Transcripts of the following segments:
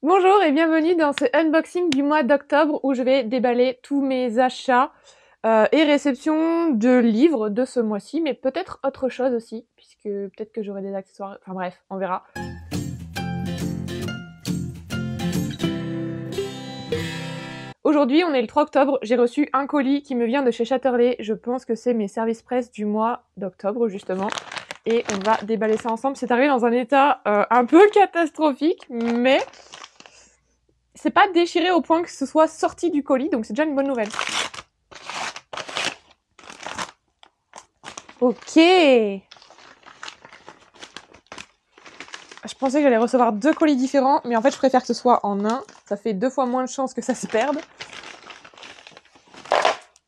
Bonjour et bienvenue dans ce unboxing du mois d'octobre où je vais déballer tous mes achats et réceptions de livres de ce mois-ci, mais peut-être autre chose aussi, puisque peut-être que j'aurai des accessoires, enfin bref, on verra. Aujourd'hui, on est le 3 octobre, j'ai reçu un colis qui me vient de chez Chatterley, je pense que c'est mes services presse du mois d'octobre justement, et on va déballer ça ensemble. C'est arrivé dans un état un peu catastrophique, mais c'est pas déchiré au point que ce soit sorti du colis, donc c'est déjà une bonne nouvelle. Ok. Je pensais que j'allais recevoir 2 colis différents, mais en fait je préfère que ce soit en un. Ça fait 2 fois moins de chances que ça se perde.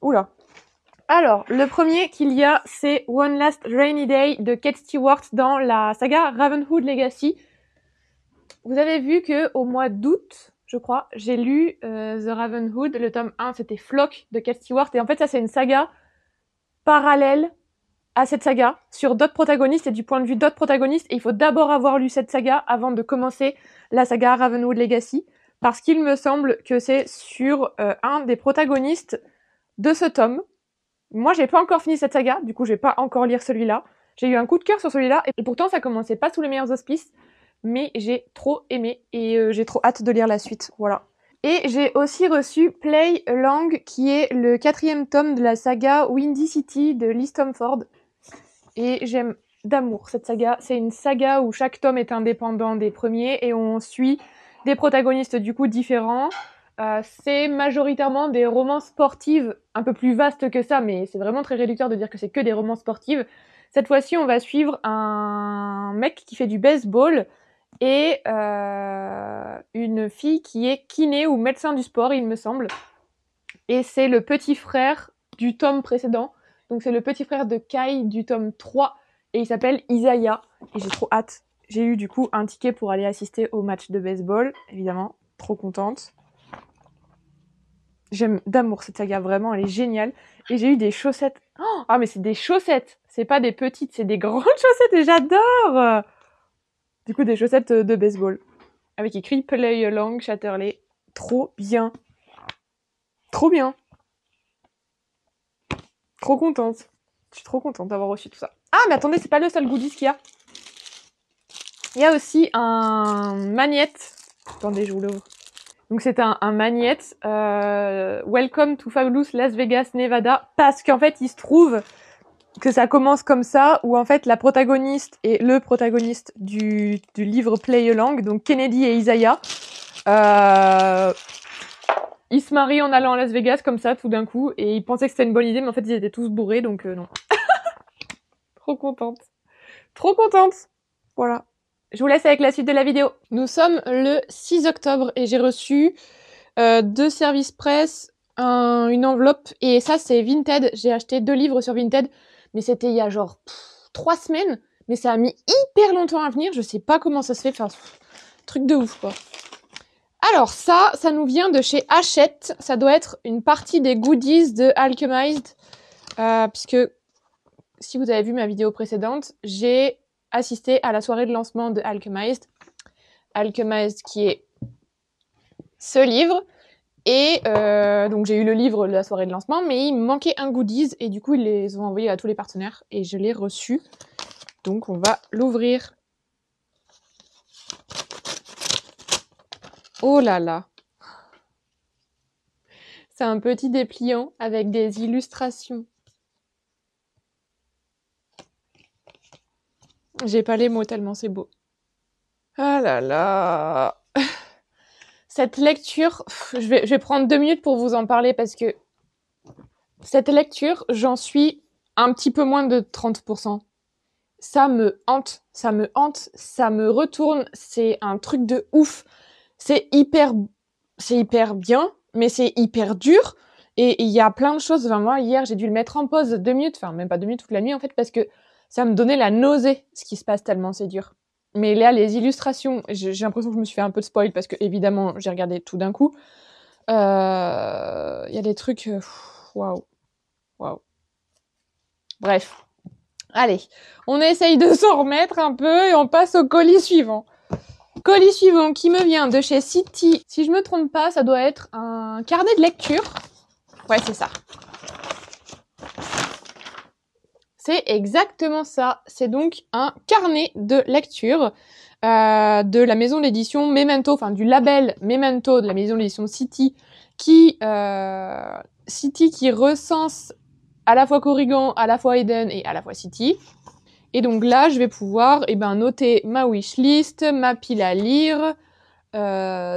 Oula. Alors, le premier qu'il y a, c'est One Last Rainy Day de Kate Stewart dans la saga Ravenhood Legacy. Vous avez vu que au mois d'août, je crois, j'ai lu The Ravenhood. Le tome 1, c'était Flock de Kate Stewart. Et en fait, ça, c'est une saga parallèle à cette saga, sur d'autres protagonistes et du point de vue d'autres protagonistes. Et il faut d'abord avoir lu cette saga avant de commencer la saga Ravenwood Legacy, parce qu'il me semble que c'est sur un des protagonistes de ce tome. Moi, j'ai pas encore fini cette saga, du coup, je vais pas encore lire celui-là. J'ai eu un coup de cœur sur celui-là, et pourtant, ça commençait pas sous les meilleurs auspices, mais j'ai trop aimé, et j'ai trop hâte de lire la suite, voilà. Et j'ai aussi reçu Play Along, qui est le 4e tome de la saga Windy City de Lee Stamford. Et j'aime d'amour cette saga. C'est une saga où chaque tome est indépendant des premiers et on suit des protagonistes du coup différents. C'est majoritairement des romans sportives, un peu plus vastes que ça, mais c'est vraiment très réducteur de dire que c'est que des romans sportives. Cette fois-ci, on va suivre un mec qui fait du baseball et une fille qui est kiné ou médecin du sport, il me semble. Et c'est le petit frère du tome précédent. Donc c'est le petit frère de Kai du tome 3 et il s'appelle Isaiah et j'ai trop hâte. J'ai eu du coup un ticket pour aller assister au match de baseball, évidemment, trop contente. J'aime d'amour cette saga, vraiment, elle est géniale. Et j'ai eu des chaussettes. Oh, ah mais c'est des chaussettes, c'est pas des petites, c'est des grandes chaussettes et j'adore. Du coup des chaussettes de baseball avec écrit Play Along Chatterley. Trop bien. Trop bien. Trop contente. Je suis trop contente d'avoir reçu tout ça. Ah, mais attendez, c'est pas le seul goodies qu'il y a. Il y a aussi un magnète. Attendez, je vous l'ouvre. Donc c'est un magnète. Welcome to Fabulous Las Vegas, Nevada. Parce qu'en fait, il se trouve que ça commence comme ça, où en fait la protagoniste et le protagoniste du livre Play Along, donc Kennedy et Isaiah, ils se marient en allant à Las Vegas comme ça, tout d'un coup, et ils pensaient que c'était une bonne idée, mais en fait ils étaient tous bourrés, donc non. Trop contente. Trop contente. Voilà. Je vous laisse avec la suite de la vidéo. Nous sommes le 6 octobre et j'ai reçu 2 services presse, une enveloppe, et ça c'est Vinted. J'ai acheté 2 livres sur Vinted, mais c'était il y a genre 3 semaines, mais ça a mis hyper longtemps à venir, je sais pas comment ça se fait, enfin, truc de ouf quoi. Alors ça nous vient de chez Hachette, ça doit être une partie des goodies de Alchemized, puisque si vous avez vu ma vidéo précédente, j'ai assisté à la soirée de lancement de Alchemized. Alchemized qui est ce livre. Et donc j'ai eu le livre de la soirée de lancement, mais il me manquait un goodies et du coup ils les ont envoyés à tous les partenaires et je l'ai reçu. Donc on va l'ouvrir. Oh là là. C'est un petit dépliant avec des illustrations. J'ai pas les mots tellement c'est beau. Ah là là. Cette lecture, je vais prendre 2 minutes pour vous en parler parce que cette lecture, j'en suis un petit peu moins de 30%. Ça me hante, ça me retourne, c'est un truc de ouf. C'est hyper bien, mais c'est hyper dur. Et il y a plein de choses. Enfin, moi, hier, j'ai dû le mettre en pause 2 minutes, enfin, même pas 2 minutes, toute la nuit, en fait, parce que ça me donnait la nausée, ce qui se passe tellement c'est dur. Mais là, les illustrations, j'ai l'impression que je me suis fait un peu de spoil, parce que, évidemment, j'ai regardé tout d'un coup. Il y a des trucs, waouh. Bref. Allez. On essaye de s'en remettre un peu et on passe au colis suivant. Colis suivant qui me vient de chez City. Si je me trompe pas, ça doit être un carnet de lecture. Ouais, c'est ça. C'est exactement ça. C'est donc un carnet de lecture de la maison d'édition Memento, enfin du label Memento de la maison d'édition City, qui recense à la fois Corrigan, à la fois Eden et à la fois City. Et donc là, je vais pouvoir noter ma wishlist, ma pile à lire,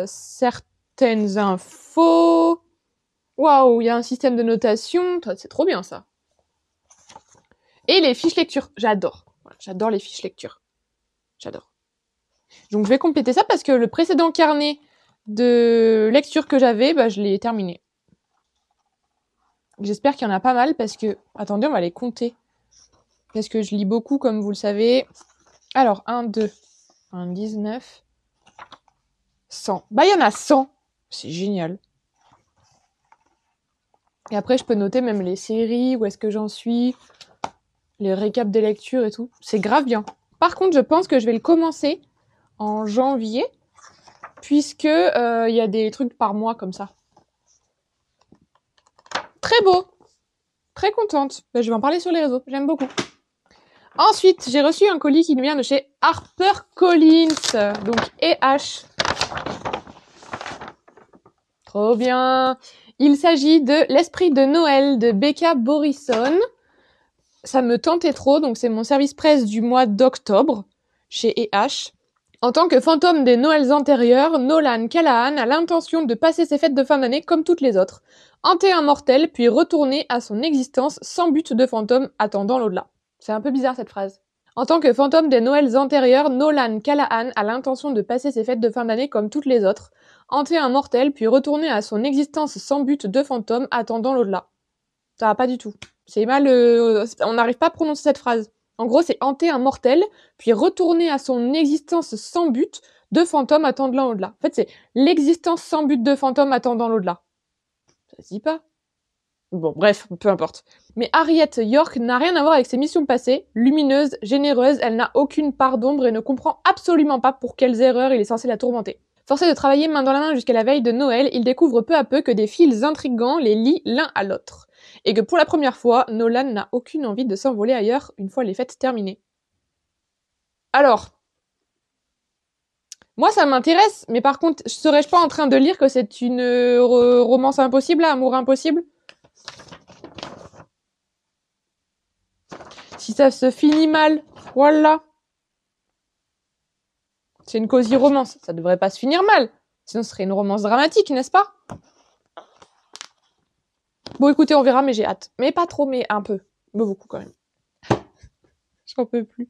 certaines infos. Waouh, il y a un système de notation. C'est trop bien ça. Et les fiches lecture. J'adore. J'adore les fiches lecture. J'adore. Donc je vais compléter ça parce que le précédent carnet de lecture que j'avais, je l'ai terminé. J'espère qu'il y en a pas mal parce que... Attendez, on va les compter. Parce que je lis beaucoup, comme vous le savez. Alors, 1, 2, 1, 19, 100. Il y en a 100. C'est génial. Et après, je peux noter même les séries, où est-ce que j'en suis, les récaps des lectures et tout. C'est grave bien. Par contre, je pense que je vais le commencer en janvier, puisque y a des trucs par mois comme ça. Très beau. Très contente. Je vais en parler sur les réseaux. J'aime beaucoup. Ensuite, j'ai reçu un colis qui nous vient de chez HarperCollins, donc EH. Trop bien. Il s'agit de L'Esprit de Noël de Becca Borisson. Ça me tentait trop, donc c'est mon service presse du mois d'octobre chez EH. En tant que fantôme des Noëls antérieurs, Nolan Callahan a l'intention de passer ses fêtes de fin d'année comme toutes les autres, hanter un mortel, puis retourner à son existence sans but de fantôme attendant l'au-delà. C'est un peu bizarre cette phrase. En tant que fantôme des Noëls antérieurs, Nolan Callahan a l'intention de passer ses fêtes de fin d'année comme toutes les autres, hanter un mortel, puis retourner à son existence sans but de fantôme attendant l'au-delà. Ça va pas du tout. C'est mal... on n'arrive pas à prononcer cette phrase. En gros, c'est hanter un mortel, puis retourner à son existence sans but de fantôme attendant l'au-delà. En fait, c'est l'existence sans but de fantôme attendant l'au-delà. Ça se dit pas. Bon, bref, peu importe. Mais Harriet York n'a rien à voir avec ses missions passées. Lumineuse, généreuse, elle n'a aucune part d'ombre et ne comprend absolument pas pour quelles erreurs il est censé la tourmenter. Forcé de travailler main dans la main jusqu'à la veille de Noël, il découvre peu à peu que des fils intrigants les lient l'un à l'autre. Et que pour la première fois, Nolan n'a aucune envie de s'envoler ailleurs une fois les fêtes terminées. Alors, moi ça m'intéresse, mais par contre, serais-je pas en train de lire que c'est une romance impossible, amour impossible ? Si ça se finit mal, voilà. C'est une cosy romance, ça devrait pas se finir mal. Sinon ce serait une romance dramatique, n'est-ce pas ? Bon écoutez, on verra, mais j'ai hâte. Mais pas trop, mais un peu. Mais beaucoup quand même. J'en peux plus.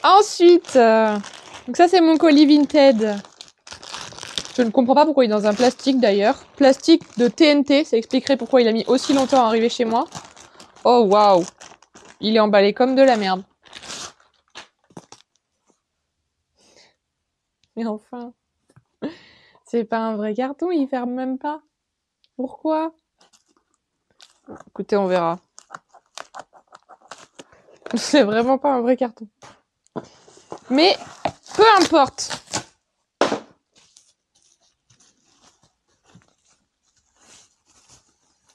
Ensuite, donc ça c'est mon colis Vinted. Je ne comprends pas pourquoi il est dans un plastique d'ailleurs. Plastique de TNT, ça expliquerait pourquoi il a mis aussi longtemps à arriver chez moi. Oh waouh, il est emballé comme de la merde. Mais enfin, c'est pas un vrai carton, il ferme même pas. Pourquoi ? Écoutez, on verra. C'est vraiment pas un vrai carton. Mais peu importe.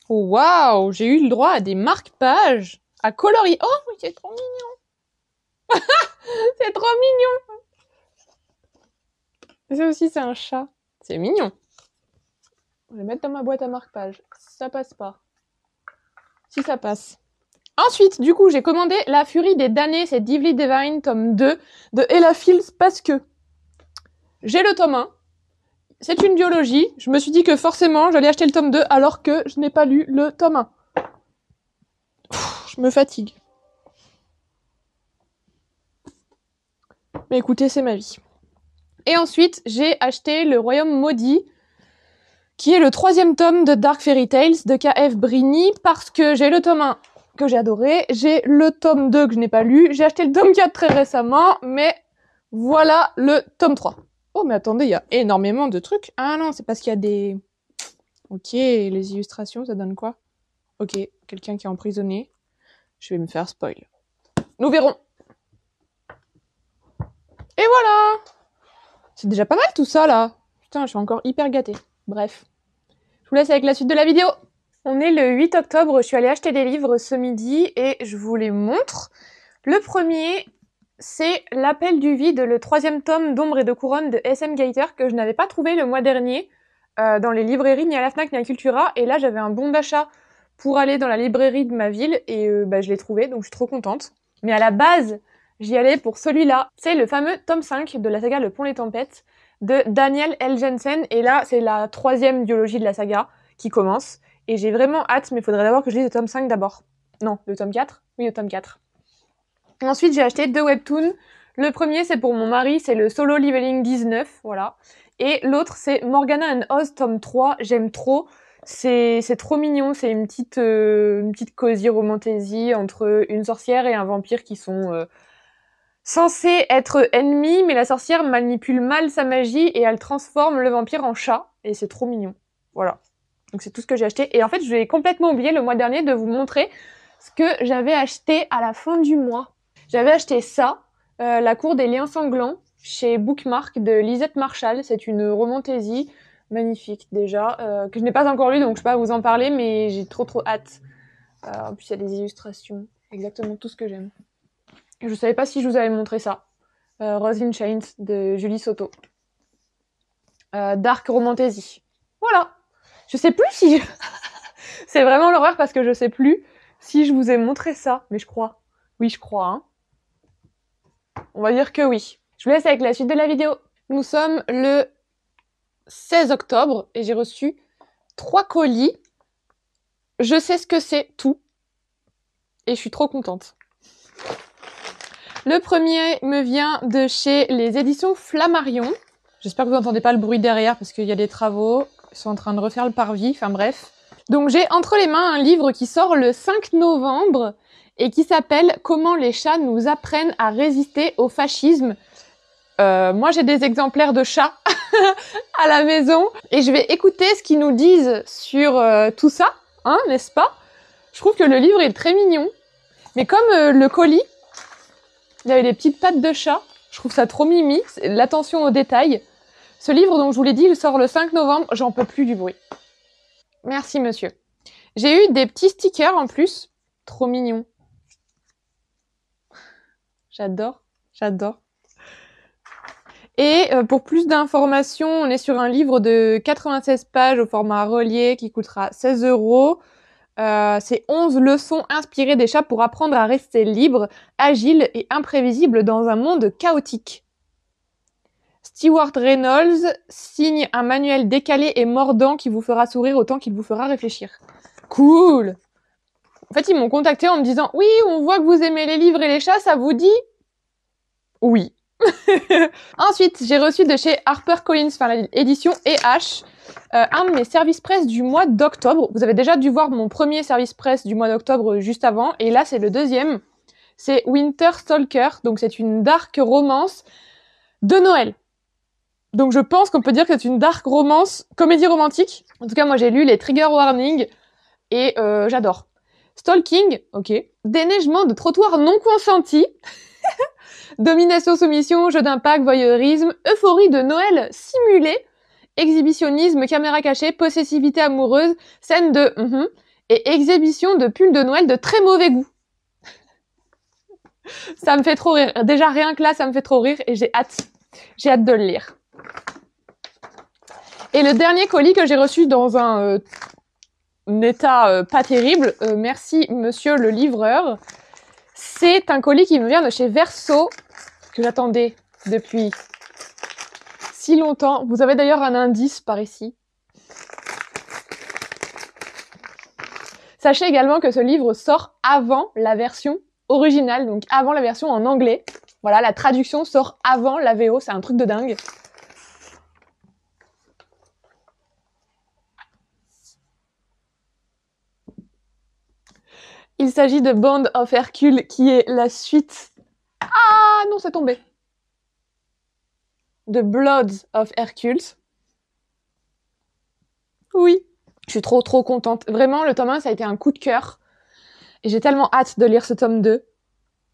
Oh, waouh, j'ai eu le droit à des marque-pages à colorier. Oh, oui, c'est trop mignon. C'est trop mignon. Ça aussi, c'est un chat. C'est mignon. Je vais le mettre dans ma boîte à marque-pages. Ça passe pas. Si ça passe. Ensuite, du coup, j'ai commandé La Furie des damnés, c'est Dively Divine, tome 2, de Ella Fields, parce que j'ai le tome 1. C'est une biologie. Je me suis dit que forcément, j'allais acheter le tome 2, alors que je n'ai pas lu le tome 1. Je me fatigue. Mais écoutez, c'est ma vie. Et ensuite, j'ai acheté Le Royaume Maudit, qui est le 3e tome de Dark Fairy Tales de K.F. Brini, parce que j'ai le tome 1 que j'ai adoré, j'ai le tome 2 que je n'ai pas lu, j'ai acheté le tome 4 très récemment, mais voilà le tome 3. Oh, mais attendez, il y a énormément de trucs. Ah non, c'est parce qu'il y a des... Ok, les illustrations, ça donne quoi ? Ok, quelqu'un qui est emprisonné. Je vais me faire spoil. Nous verrons. Et voilà ! C'est déjà pas mal tout ça, là. Putain, je suis encore hyper gâtée. Bref. Je vous laisse avec la suite de la vidéo. On est le 8 octobre, je suis allée acheter des livres ce midi et je vous les montre. Le premier, c'est L'Appel du vide, le 3e tome d'Ombre et de Couronne de S.M. Gaither que je n'avais pas trouvé le mois dernier dans les librairies, ni à la Fnac, ni à Cultura. Et là, j'avais un bon d'achat pour aller dans la librairie de ma ville et je l'ai trouvé, donc je suis trop contente. Mais à la base, j'y allais pour celui-là. C'est le fameux tome 5 de la saga Le Pont des Tempêtes de Daniel L. Jensen. Et là, c'est la 3e duologie de la saga qui commence. Et j'ai vraiment hâte, mais il faudrait d'abord que je lise le tome 5 d'abord. Non, le tome 4 ? Oui, le tome 4. Ensuite, j'ai acheté 2 webtoons. Le premier, c'est pour mon mari, c'est le Solo Leveling 19, voilà. Et l'autre, c'est Morgana and Oz, tome 3. J'aime trop. C'est trop mignon. C'est une petite cosy romantasy entre une sorcière et un vampire qui sont censés être ennemis, mais la sorcière manipule mal sa magie et elle transforme le vampire en chat. Et c'est trop mignon. Voilà. Donc c'est tout ce que j'ai acheté. Et en fait, je vais complètement oublier le mois dernier de vous montrer ce que j'avais acheté à la fin du mois. J'avais acheté ça, La Cour des Liens Sanglants, chez Bookmark de Lisette Marshall. C'est une romantasy magnifique déjà, que je n'ai pas encore lu, donc je peux pas vous en parler, mais j'ai trop hâte. En plus, il y a des illustrations, exactement tout ce que j'aime. Je savais pas si je vous avais montré ça. Rose in Chains de Julie Soto. Dark Romantasy. Voilà. Je sais plus si... C'est vraiment l'horreur parce que je sais plus si je vous ai montré ça, mais je crois. Oui, je crois, hein. On va dire que oui. Je vous laisse avec la suite de la vidéo. Nous sommes le 16 octobre et j'ai reçu 3 colis. Je sais ce que c'est, tout. Et je suis trop contente. Le premier me vient de chez les éditions Flammarion. J'espère que vous n'entendez pas le bruit derrière parce qu'il y a des travaux. Ils sont en train de refaire le parvis, enfin bref. Donc j'ai entre les mains un livre qui sort le 5 novembre et qui s'appelle « Comment les chats nous apprennent à résister au fascisme ». Moi j'ai des exemplaires de chats à la maison et je vais écouter ce qu'ils nous disent sur tout ça, hein, n'est-ce pas? Je trouve que le livre est très mignon. Mais comme le colis, il y avait des petites pattes de chat, je trouve ça trop mimi, l'attention aux détails. Ce livre, donc je vous l'ai dit, il sort le 5 novembre, j'en peux plus du bruit. Merci monsieur. J'ai eu des petits stickers en plus, trop mignons. J'adore, j'adore. Et pour plus d'informations, on est sur un livre de 96 pages au format relié qui coûtera 16 €. C'est 11 leçons inspirées des chats pour apprendre à rester libre, agile et imprévisible dans un monde chaotique. Stewart Reynolds signe un manuel décalé et mordant qui vous fera sourire autant qu'il vous fera réfléchir. Cool! En fait, ils m'ont contacté en me disant « Oui, on voit que vous aimez les livres et les chats, ça vous dit ?» Oui. Ensuite, j'ai reçu de chez HarperCollins, enfin l'édition EH, un de mes services presse du mois d'octobre. Vous avez déjà dû voir mon premier service presse du mois d'octobre juste avant, et là c'est le deuxième. C'est Winter Stalker, donc c'est une dark romance de Noël. Donc je pense qu'on peut dire que c'est une dark romance, comédie romantique. En tout cas, moi j'ai lu les trigger warnings, et j'adore. Stalking, ok. Déneigement de trottoirs non consentis. Domination, soumission, jeu d'impact, voyeurisme, euphorie de Noël simulée, exhibitionnisme, caméra cachée, possessivité amoureuse, scène de et exhibition de pulls de Noël de très mauvais goût. Ça me fait trop rire. Déjà, rien que là, ça me fait trop rire et j'ai hâte. J'ai hâte de le lire. Et le dernier colis que j'ai reçu dans un état pas terrible, merci monsieur le livreur, c'est un colis qui me vient de chez Verso, que j'attendais depuis si longtemps. Vous avez d'ailleurs un indice par ici. Sachez également que ce livre sort avant la version originale, donc avant la version en anglais. Voilà, la traduction sort avant la VO, c'est un truc de dingue. Il s'agit de Band of Hercule, qui est la suite... Ah non, c'est tombé. The Bloods of Hercules. Oui. Je suis trop contente. Vraiment, le tome 1, ça a été un coup de cœur. Et j'ai tellement hâte de lire ce tome 2.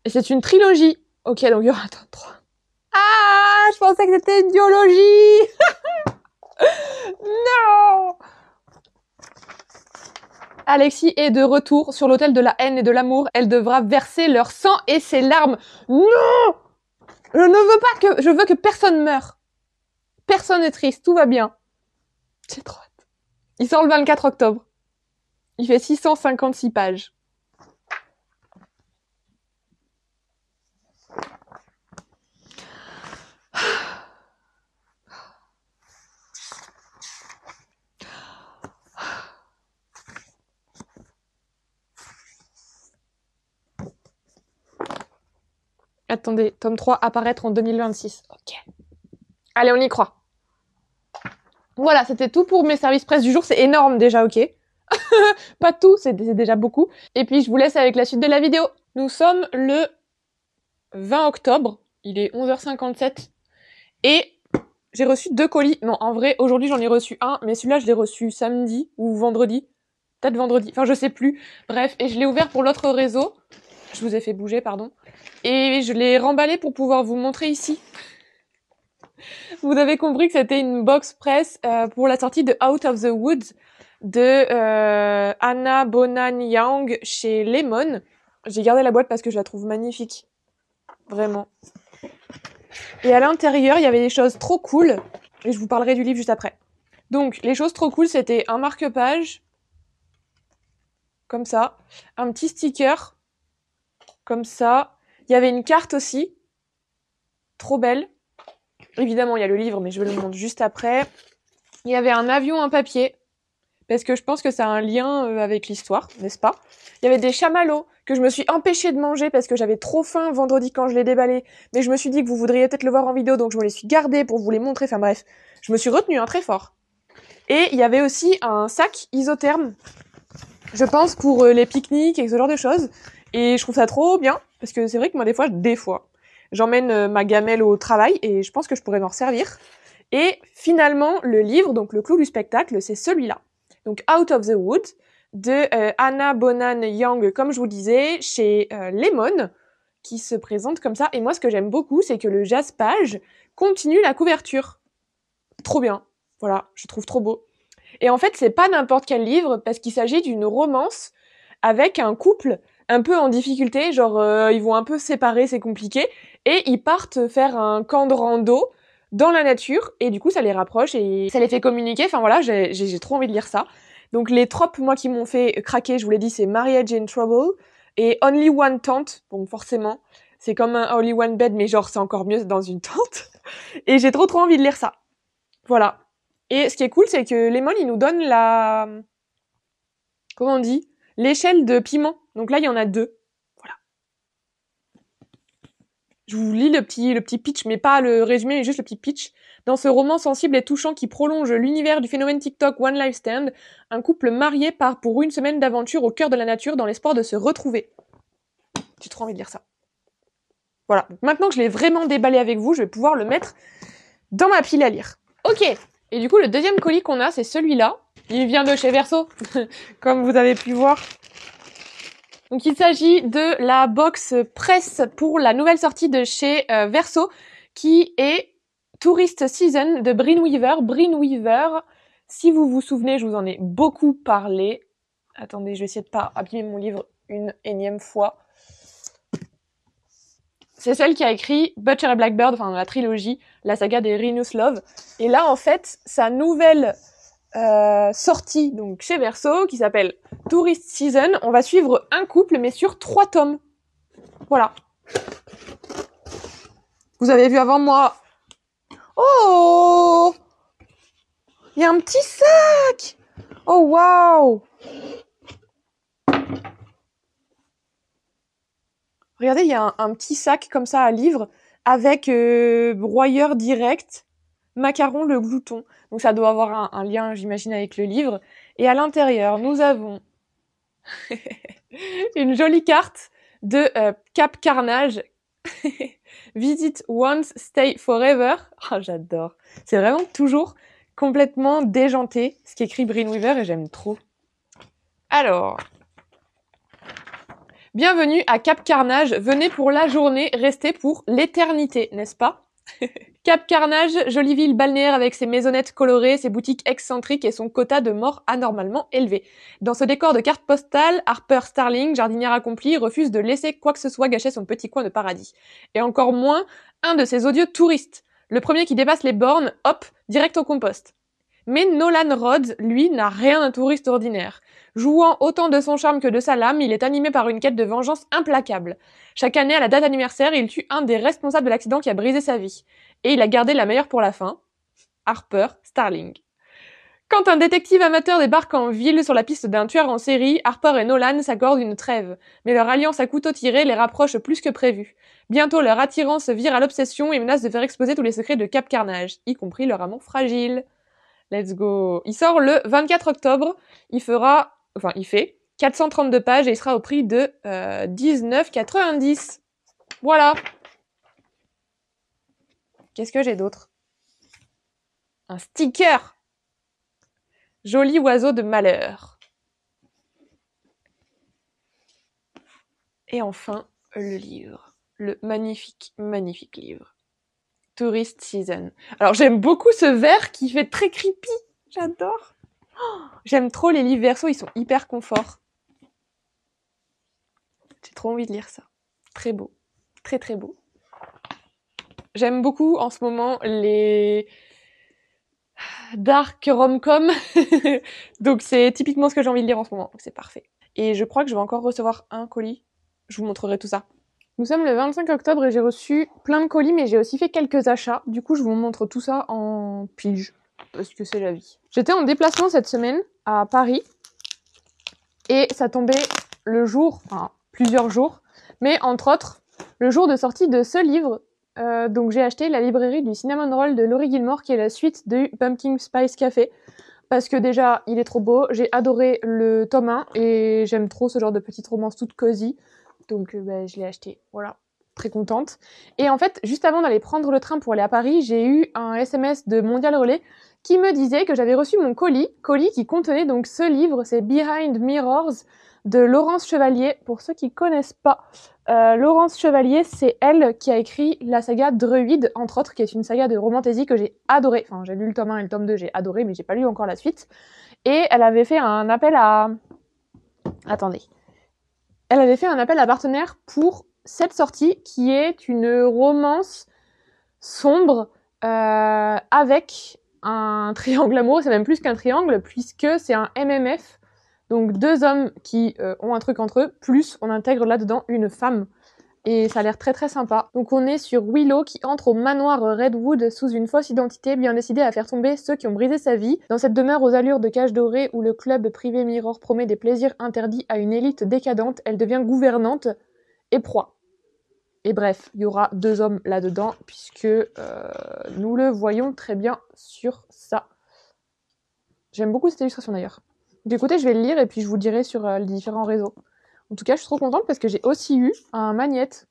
Et c'est une trilogie. Ok, donc il y aura un tome 3. Ah, je pensais que c'était une biologie. Non. Alexis est de retour sur l'autel de la haine et de l'amour. Elle devra verser leur sang et ses larmes. Non! Je ne veux pas que... Je veux que personne meure. Personne n'est triste, tout va bien. J'ai trop hâte. Il sort le 24 octobre. Il fait 656 pages. Attendez, tome 3 apparaître en 2026. Ok. Allez, on y croit. Voilà, c'était tout pour mes services presse du jour. C'est énorme déjà, ok. Pas tout, c'est déjà beaucoup. Et puis, je vous laisse avec la suite de la vidéo. Nous sommes le 20 octobre. Il est 11h57. Et j'ai reçu 2 colis. Non, en vrai, aujourd'hui, j'en ai reçu un. Mais celui-là, je l'ai reçu samedi ou vendredi. Peut-être vendredi. Enfin, je sais plus. Bref, et je l'ai ouvert pour l'autre réseau. Je vous ai fait bouger, pardon. Et je l'ai remballé pour pouvoir vous montrer ici. Vous avez compris que c'était une box presse pour la sortie de Out of the Woods de Anna Bonan Yang chez Lemon. J'ai gardé la boîte parce que je la trouve magnifique. Vraiment. Et à l'intérieur, il y avait des choses trop cool. Et je vous parlerai du livre juste après. Donc, les choses trop cool, c'était un marque-page. Comme ça. Un petit sticker. Comme ça. Il y avait une carte aussi. Trop belle. Évidemment, il y a le livre, mais je vais le montrer juste après. Il y avait un avion en papier, parce que je pense que ça a un lien avec l'histoire, n'est-ce pas? Il y avait des chamallows que je me suis empêchée de manger parce que j'avais trop faim vendredi quand je l'ai déballé, mais je me suis dit que vous voudriez peut-être le voir en vidéo, donc je me les suis gardés pour vous les montrer. Enfin bref, je me suis retenue très fort. Et il y avait aussi un sac isotherme, je pense pour les pique-niques et ce genre de choses. Et je trouve ça trop bien, parce que c'est vrai que moi des fois, j'emmène ma gamelle au travail et je pense que je pourrais m'en servir. Et finalement, le livre, donc le clou du spectacle, c'est celui-là. Donc Out of the Woods de Anna Bonan Yang, comme je vous disais, chez Lemon, qui se présente comme ça. Et moi, ce que j'aime beaucoup, c'est que le jaspage continue la couverture. Trop bien. Voilà, je trouve trop beau. Et en fait, c'est pas n'importe quel livre, parce qu'il s'agit d'une romance avec un couple un peu en difficulté, genre ils vont un peu se séparer, c'est compliqué, et ils partent faire un camp de rando dans la nature, et du coup ça les rapproche et ça les fait communiquer. Enfin voilà, j'ai trop envie de lire ça. Donc les tropes, moi, qui m'ont fait craquer, je vous l'ai dit, c'est Marriage in Trouble et Only One Tent. Bon, forcément, c'est comme un Only One Bed, mais genre c'est encore mieux dans une tente. Et j'ai trop envie de lire ça. Voilà. Et ce qui est cool, c'est que Lemon, il nous donne la... Comment on dit? L'échelle de piment. Donc là, il y en a 2. Voilà. Je vous lis le petit pitch, mais pas le résumé, mais juste le petit pitch. Dans ce roman sensible et touchant qui prolonge l'univers du phénomène TikTok One Life Stand, un couple marié part pour une semaine d'aventure au cœur de la nature dans l'espoir de se retrouver. J'ai trop envie de lire ça. Voilà. Maintenant que je l'ai vraiment déballé avec vous, je vais pouvoir le mettre dans ma pile à lire. Ok. Et du coup, le deuxième colis qu'on a, c'est celui-là. Il vient de chez Verso, comme vous avez pu voir. Donc il s'agit de la box presse pour la nouvelle sortie de chez Verso, qui est Tourist Season de Bryn Weaver. Bryn Weaver, si vous vous souvenez, je vous en ai beaucoup parlé. Attendez, je vais essayer de pas abîmer mon livre une énième fois. C'est celle qui a écrit Butcher et Blackbird, enfin la trilogie, la saga des Rhinus Love. Et là, en fait, sa nouvelle sortie donc chez Verso, qui s'appelle Tourist Season, on va suivre un couple, mais sur 3 tomes. Voilà. Vous avez vu avant moi. Oh! Il y a un petit sac! Oh, waouh! Regardez, il y a un petit sac comme ça à livres avec broyeur direct, macaron le glouton. Donc ça doit avoir un lien, j'imagine, avec le livre. Et à l'intérieur, nous avons une jolie carte de Cap Carnage. Visit once, stay forever. Oh, j'adore. C'est vraiment toujours complètement déjanté, ce qu'écrit Bryn Weaver, et j'aime trop. Alors... Bienvenue à Cap Carnage, venez pour la journée, restez pour l'éternité, n'est-ce pas? Cap Carnage, jolie ville balnéaire avec ses maisonnettes colorées, ses boutiques excentriques et son quota de morts anormalement élevé. Dans ce décor de carte postale, Harper Starling, jardinière accomplie, refuse de laisser quoi que ce soit gâcher son petit coin de paradis. Et encore moins un de ses odieux touristes. Le premier qui dépasse les bornes, hop, direct au compost. Mais Nolan Rhodes, lui, n'a rien d'un touriste ordinaire. Jouant autant de son charme que de sa lame, il est animé par une quête de vengeance implacable. Chaque année, à la date anniversaire, il tue un des responsables de l'accident qui a brisé sa vie. Et il a gardé la meilleure pour la fin, Harper Starling. Quand un détective amateur débarque en ville sur la piste d'un tueur en série, Harper et Nolan s'accordent une trêve. Mais leur alliance à couteau tiré les rapproche plus que prévu. Bientôt, leur attirance vire à l'obsession et menace de faire exploser tous les secrets de Cap Carnage, y compris leur amant fragile. Let's go. Il sort le 24 octobre. Il fait 432 pages et il sera au prix de 19,90. Voilà. Qu'est-ce que j'ai d'autre? Un sticker. Joli oiseau de malheur. Et enfin, le livre. Le magnifique, magnifique livre. Tourist Season. Alors j'aime beaucoup ce vert qui fait très creepy. J'adore. Oh, j'aime trop les livres verso, ils sont hyper confort. J'ai trop envie de lire ça. Très beau. Très très beau. J'aime beaucoup en ce moment les dark rom-com. Donc c'est typiquement ce que j'ai envie de lire en ce moment. Donc c'est parfait. Et je crois que je vais encore recevoir un colis. Je vous montrerai tout ça. Nous sommes le 25 octobre et j'ai reçu plein de colis, mais j'ai aussi fait quelques achats. Du coup, je vous montre tout ça en pige, parce que c'est la vie. J'étais en déplacement cette semaine à Paris, et ça tombait le jour, enfin plusieurs jours, mais entre autres, le jour de sortie de ce livre. Donc j'ai acheté La librairie du Cinnamon Roll de Laurie Gilmore, qui est la suite du Pumpkin Spice Café. Parce que déjà, il est trop beau, j'ai adoré le tome 1, et j'aime trop ce genre de petite romance toute cosy. Donc je l'ai acheté, voilà, très contente. Et en fait, juste avant d'aller prendre le train pour aller à Paris, j'ai eu un SMS de Mondial Relais qui me disait que j'avais reçu mon colis qui contenait donc ce livre, c'est Behind Mirrors de Laurence Chevalier. Pour ceux qui connaissent pas, Laurence Chevalier, c'est elle qui a écrit la saga Druid, entre autres, qui est une saga de romantasy que j'ai adorée. Enfin, j'ai lu le tome 1 et le tome 2, j'ai adoré, mais j'ai pas lu encore la suite. Et elle avait fait un appel à... Attendez. Elle avait fait un appel à partenaires pour cette sortie, qui est une romance sombre avec un triangle amoureux. C'est même plus qu'un triangle, puisque c'est un MMF. Donc 2 hommes qui ont un truc entre eux, plus on intègre là-dedans une femme. Et ça a l'air très très sympa. Donc on est sur Willow qui entre au manoir Redwood sous une fausse identité, bien décidée à faire tomber ceux qui ont brisé sa vie. Dans cette demeure aux allures de cage dorée où le club privé Mirror promet des plaisirs interdits à une élite décadente, elle devient gouvernante et proie. Et bref, il y aura 2 hommes là-dedans, puisque nous le voyons très bien sur ça. J'aime beaucoup cette illustration d'ailleurs. Donc écoutez, je vais le lire et puis je vous dirai sur les différents réseaux. En tout cas, je suis trop contente parce que j'ai aussi eu un magnète.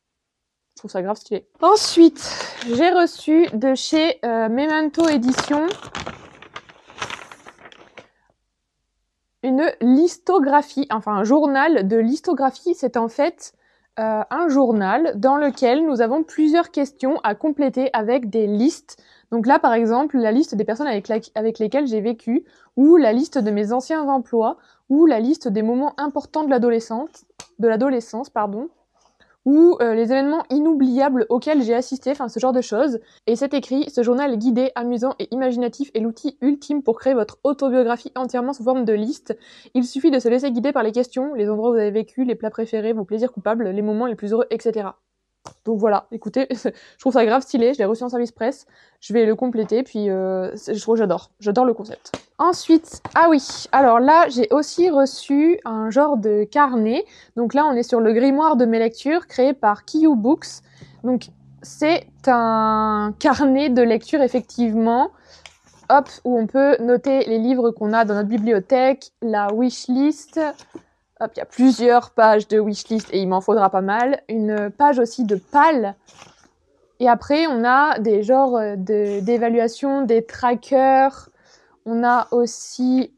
Je trouve ça grave stylé. Ensuite, j'ai reçu de chez Memento Édition une listographie, enfin un journal de listographie. C'est en fait un journal dans lequel nous avons plusieurs questions à compléter avec des listes. Donc là, par exemple, la liste des personnes avec lesquelles j'ai vécu, ou la liste de mes anciens emplois, ou la liste des moments importants de l'adolescence, ou les événements inoubliables auxquels j'ai assisté, enfin ce genre de choses. Et c'est écrit, ce journal guidé, amusant et imaginatif est l'outil ultime pour créer votre autobiographie entièrement sous forme de liste. Il suffit de se laisser guider par les questions, les endroits où vous avez vécu, les plats préférés, vos plaisirs coupables, les moments les plus heureux, etc. Donc voilà, écoutez, je trouve ça grave stylé, je l'ai reçu en service presse, je vais le compléter, puis j'adore le concept. Ensuite, ah oui, alors là, j'ai aussi reçu un genre de carnet, donc là, on est sur le grimoire de mes lectures, créé par Kiyu Books, donc c'est un carnet de lecture, effectivement, hop, où on peut noter les livres qu'on a dans notre bibliothèque, la wishlist. Hop, il y a plusieurs pages de wishlist et il m'en faudra pas mal. Une page aussi de pal. Et après, on a des genres d'évaluation, des trackers. On a aussi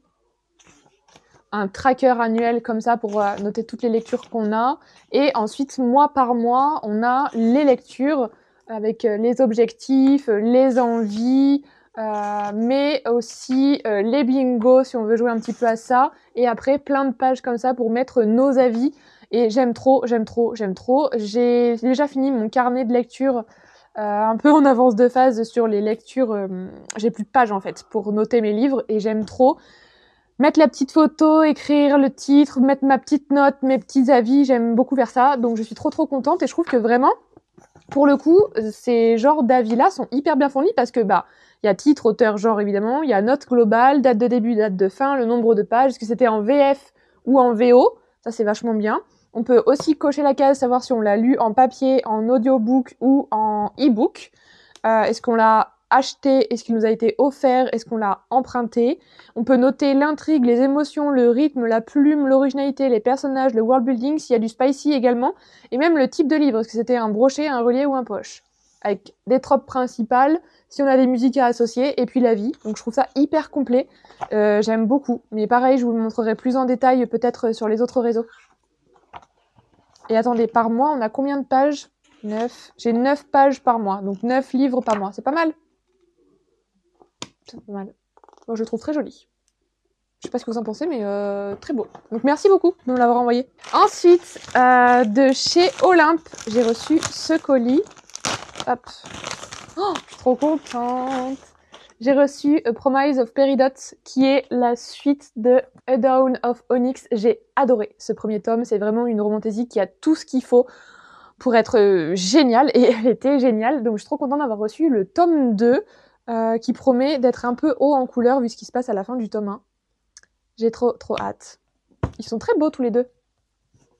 un tracker annuel comme ça pour noter toutes les lectures qu'on a. Et ensuite, mois par mois, on a les lectures avec les objectifs, les envies, mais aussi les bingos si on veut jouer un petit peu à ça. Et après, plein de pages comme ça pour mettre nos avis. Et j'aime trop, j'aime trop, j'aime trop. J'ai déjà fini mon carnet de lecture un peu en avance de phase sur les lectures. J'ai plus de pages en fait pour noter mes livres et j'aime trop. Mettre la petite photo, écrire le titre, mettre ma petite note, mes petits avis, j'aime beaucoup faire ça. Donc je suis trop contente et je trouve que vraiment, pour le coup, ces genres d'avis-là sont hyper bien fournis parce que il y a titre, auteur, genre évidemment, il y a note globale, date de début, date de fin, le nombre de pages, est-ce que c'était en VF ou en VO, ça c'est vachement bien. On peut aussi cocher la case, savoir si on l'a lu en papier, en audiobook ou en e-book. Est-ce qu'on l'a acheté, est-ce qu'il nous a été offert, est-ce qu'on l'a emprunté. On peut noter l'intrigue, les émotions, le rythme, la plume, l'originalité, les personnages, le world building, s'il y a du spicy également, et même le type de livre, est-ce que c'était un brochet, un relié ou un poche, avec des tropes principales, si on a des musiques à associer, et puis la vie. Donc je trouve ça hyper complet, j'aime beaucoup. Mais pareil, je vous le montrerai plus en détail peut-être sur les autres réseaux. Et attendez, par mois, on a combien de pages ? 9. J'ai 9 pages par mois, donc 9 livres par mois. C'est pas mal. C'est pas mal. Moi, je le trouve très joli. Je sais pas ce que vous en pensez, mais très beau. Donc merci beaucoup de me l'avoir envoyé. Ensuite, de chez Olympe, j'ai reçu ce colis. Hop. Oh, je suis trop contente. J'ai reçu A Promise of Peridot, qui est la suite de A Dawn of Onyx. J'ai adoré ce premier tome. C'est vraiment une romantésie qui a tout ce qu'il faut pour être géniale. Et elle était géniale. Donc je suis trop contente d'avoir reçu le tome 2, qui promet d'être un peu haut en couleur vu ce qui se passe à la fin du tome 1. J'ai trop hâte. Ils sont très beaux tous les deux.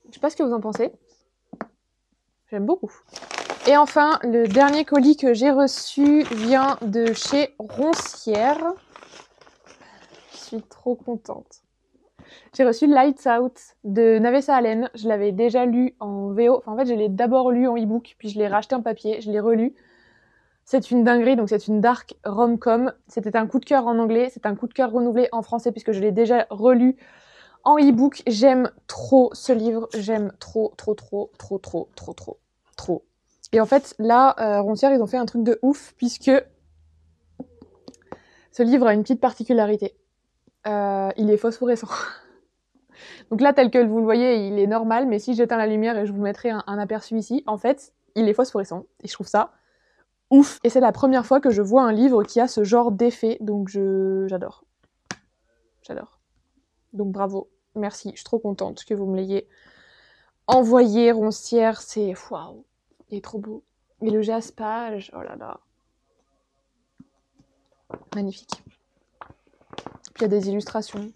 Je sais pas ce que vous en pensez. J'aime beaucoup. Et enfin, le dernier colis que j'ai reçu vient de chez Roncière. Je suis trop contente. J'ai reçu Lights Out de Navessa Allen. Je l'avais déjà lu en VO. Enfin, en fait, je l'ai d'abord lu en e-book, puis je l'ai racheté en papier. Je l'ai relu. C'est une dinguerie, donc c'est une dark rom-com. C'était un coup de cœur en anglais. C'est un coup de cœur renouvelé en français, puisque je l'ai déjà relu en e-book. J'aime trop ce livre. J'aime trop. Et en fait, là, Roncière, ils ont fait un truc de ouf, puisque ce livre a une petite particularité. Il est phosphorescent. Donc là, tel que vous le voyez, il est normal, mais si j'éteins la lumière et je vous mettrai un aperçu ici, en fait, il est phosphorescent. Et je trouve ça ouf. Et c'est la première fois que je vois un livre qui a ce genre d'effet, donc j'adore. J'adore. Donc bravo, merci, je suis trop contente que vous me l'ayez envoyé, Roncière, c'est... Waouh, il est trop beau. Et le jaspage, oh là là. Magnifique. Puis il y a des illustrations.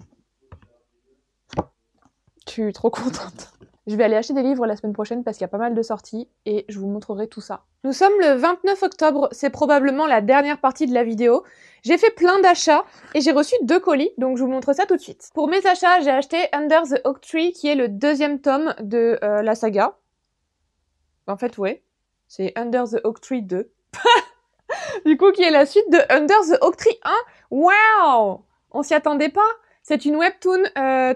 Je suis trop contente. Je vais aller acheter des livres la semaine prochaine parce qu'il y a pas mal de sorties et je vous montrerai tout ça. Nous sommes le 29 octobre, c'est probablement la dernière partie de la vidéo. J'ai fait plein d'achats et j'ai reçu 2 colis, donc je vous montre ça tout de suite. Pour mes achats, j'ai acheté Under the Oak Tree, qui est le 2e tome de la saga. En fait, ouais, c'est Under the Oak Tree 2. Du coup, qui est la suite de Under the Oak Tree 1. Waouh! On s'y attendait pas. C'est une webtoon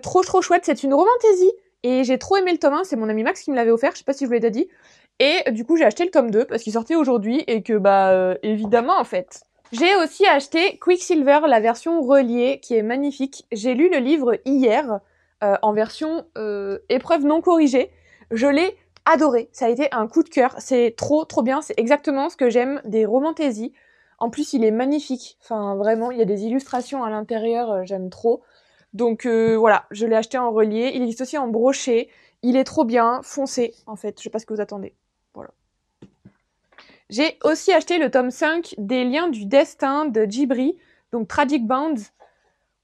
trop chouette, c'est une romantésie. Et j'ai trop aimé le tome 1, c'est mon ami Max qui me l'avait offert, je sais pas si je vous l'ai déjà dit. Et du coup, j'ai acheté le tome 2 parce qu'il sortait aujourd'hui et que, évidemment, en fait. J'ai aussi acheté Quicksilver, la version reliée, qui est magnifique. J'ai lu le livre hier, en version épreuve non corrigée. Je l'ai adoré, ça a été un coup de cœur. C'est trop bien, c'est exactement ce que j'aime des romantésies. En plus, il est magnifique. Enfin, vraiment, il y a des illustrations à l'intérieur, j'aime trop. Donc voilà, je l'ai acheté en relié. Il existe aussi en brochet. Il est trop bien, foncé en fait. Je sais pas ce que vous attendez. Voilà. J'ai aussi acheté le tome 5 des Liens du Destin de Djibri, donc Tragic Bound.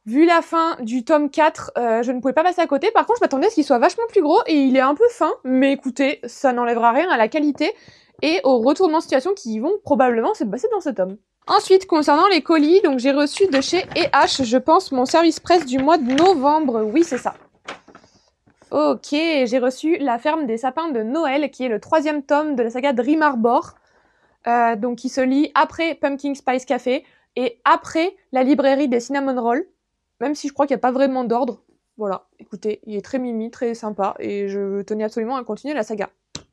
Vu la fin du tome 4, je ne pouvais pas passer à côté. Par contre, je m'attendais à ce qu'il soit vachement plus gros et il est un peu fin. Mais écoutez, ça n'enlèvera rien à la qualité et au retournement de situation qui vont probablement se passer dans ce tome. Ensuite, concernant les colis, donc j'ai reçu de chez E.H, je pense, mon service presse du mois de novembre. Oui, c'est ça. Ok, j'ai reçu La Ferme des Sapins de Noël, qui est le 3e tome de la saga Dream Arbor, donc qui se lit après Pumpkin Spice Café et après la librairie des Cinnamon Rolls, même si je crois qu'il n'y a pas vraiment d'ordre. Voilà, écoutez, il est très mimi, très sympa, et je tenais absolument à continuer la saga.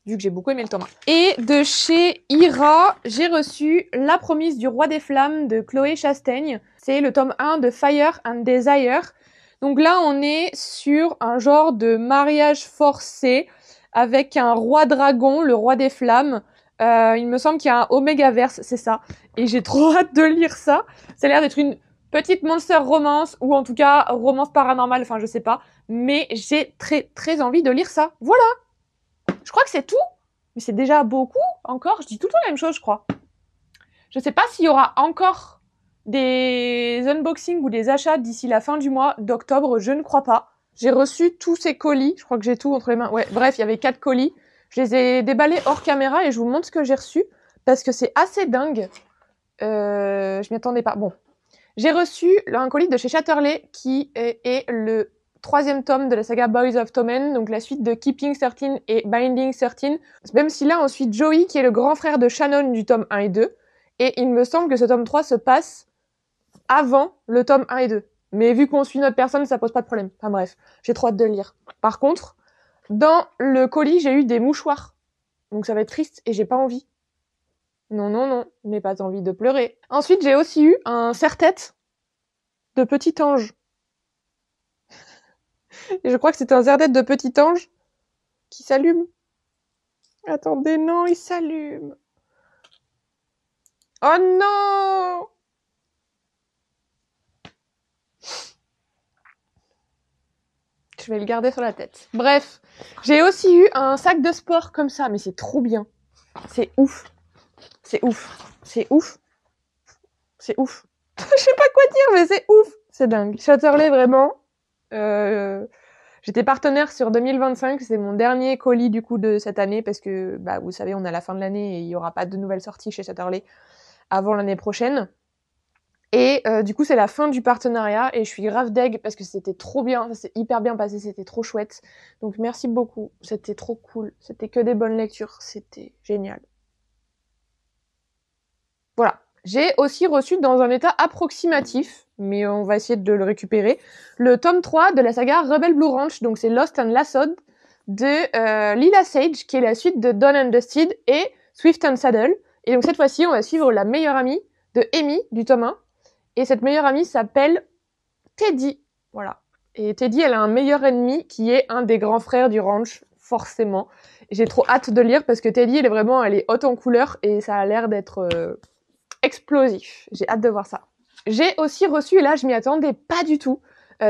vu que j'ai beaucoup aimé le tome 1. Et de chez Ira, j'ai reçu La Promise du Roi des Flammes de Chloé Chastaigne. C'est le tome 1 de Fire and Desire. Donc là, on est sur un genre de mariage forcé avec un roi dragon, le roi des flammes. Il me semble qu'il y a un Omégaverse, c'est ça. Et j'ai trop hâte de lire ça. Ça a l'air d'être une petite monster romance, ou en tout cas romance paranormale, enfin je sais pas. Mais j'ai très très envie de lire ça. Voilà. Je crois que c'est tout. Mais c'est déjà beaucoup, encore. Je dis tout le temps la même chose, je crois. Je sais pas s'il y aura encore des unboxings ou des achats d'ici la fin du mois d'octobre, je ne crois pas. J'ai reçu tous ces colis, je crois que j'ai tout entre les mains. Ouais, bref, il y avait 4 colis. Je les ai déballés hors caméra et je vous montre ce que j'ai reçu parce que c'est assez dingue. Je m'y attendais pas. Bon, j'ai reçu un colis de chez Chatterley qui est le 3e tome de la saga Boys of Tommen, donc la suite de Keeping 13 et Binding 13. Même si là, on suit Joey qui est le grand frère de Shannon du tome 1 et 2. Et il me semble que ce tome 3 se passe avant le tome 1 et 2. Mais vu qu'on suit notre personne, ça pose pas de problème. Enfin bref, j'ai trop hâte de le lire. Par contre, dans le colis, j'ai eu des mouchoirs. Donc ça va être triste et j'ai pas envie. Non, non, non, je n'ai pas envie de pleurer. Ensuite, j'ai aussi eu un serre-tête de petit ange. Et je crois que c'est un serre-tête de petit ange qui s'allume. Attendez, non, il s'allume. Oh non! Je vais le garder sur la tête. Bref, j'ai aussi eu un sac de sport comme ça, mais c'est trop bien. C'est ouf. C'est ouf. C'est ouf. C'est ouf. Je sais pas quoi dire, mais c'est ouf. C'est dingue. Chatterley, vraiment. J'étais partenaire sur 2025. C'est mon dernier colis, du coup, de cette année, parce que, bah, vous savez, on est à la fin de l'année et il y aura pas de nouvelles sorties chez Chatterley avant l'année prochaine. Et du coup, c'est la fin du partenariat et je suis grave deg parce que c'était trop bien, ça s'est hyper bien passé, c'était trop chouette. Donc merci beaucoup, c'était trop cool, c'était que des bonnes lectures, c'était génial. Voilà. J'ai aussi reçu dans un état approximatif, mais on va essayer de le récupérer, le tome 3 de la saga Rebel Blue Ranch, donc c'est Lost and Lassoed de Lila Sage, qui est la suite de Dawn and Dusted et Swift and Saddle. Et donc cette fois-ci, on va suivre la meilleure amie de Amy du tome 1. Et cette meilleure amie s'appelle Teddy. Voilà. Et Teddy, elle a un meilleur ennemi qui est un des grands frères du ranch, forcément. Et j'ai trop hâte de lire parce que Teddy, elle est haute en couleur et ça a l'air d'être explosif. J'ai hâte de voir ça. J'ai aussi reçu, et là je m'y attendais pas du tout,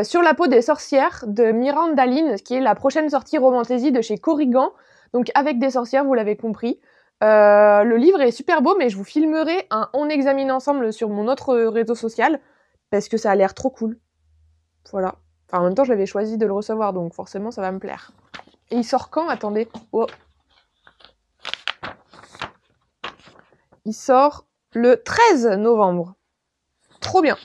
Sur la peau des sorcières de Miranda Lynn, qui est la prochaine sortie Romantasy de chez Corrigan. Donc avec des sorcières, vous l'avez compris. Le livre est super beau, mais je vous filmerai un On examine ensemble sur mon autre réseau social, parce que ça a l'air trop cool. Voilà. Enfin, en même temps, je l'avais choisi de le recevoir, donc forcément, ça va me plaire. Et il sort quand? Attendez. Oh. Il sort le 13 novembre. Trop bien.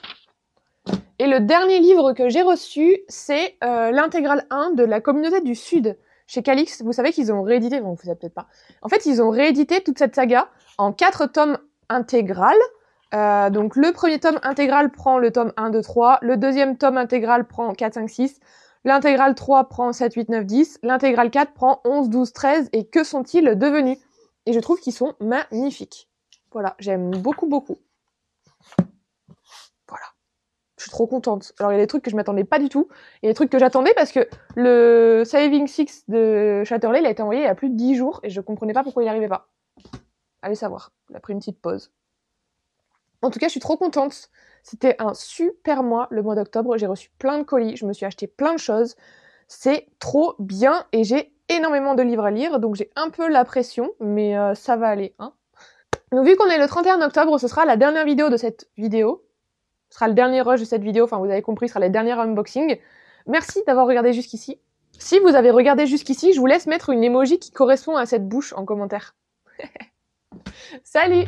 Et le dernier livre que j'ai reçu, c'est l'intégrale 1 de La Communauté du Sud. Chez Calix, vous savez qu'ils ont réédité, bon, vous savez peut-être pas. En fait, ils ont réédité toute cette saga en 4 tomes intégrales. Donc le premier tome intégral prend le tome 1, 2, 3. Le deuxième tome intégral prend 4, 5, 6. L'intégrale 3 prend 7, 8, 9, 10. L'intégrale 4 prend 11, 12, 13. Et que sont-ils devenus? Et je trouve qu'ils sont magnifiques. Voilà, j'aime beaucoup, beaucoup. Voilà. Je suis trop contente. Alors, il y a des trucs que je m'attendais pas du tout. Il y a des trucs que j'attendais parce que le Saving Six de Chatterley, il a été envoyé il y a plus de 10 jours et je comprenais pas pourquoi il arrivait pas. Allez savoir. Il a pris une petite pause. En tout cas, je suis trop contente. C'était un super mois, le mois d'octobre. J'ai reçu plein de colis. Je me suis acheté plein de choses. C'est trop bien et j'ai énormément de livres à lire. Donc, j'ai un peu la pression, mais ça va aller, hein. Donc, vu qu'on est le 31 octobre, ce sera la dernière vidéo de cette vidéo. Ce sera le dernier rush de cette vidéo, enfin vous avez compris, ce sera les derniers unboxings. Merci d'avoir regardé jusqu'ici. Si vous avez regardé jusqu'ici, je vous laisse mettre une emoji qui correspond à cette bouche en commentaire. Salut!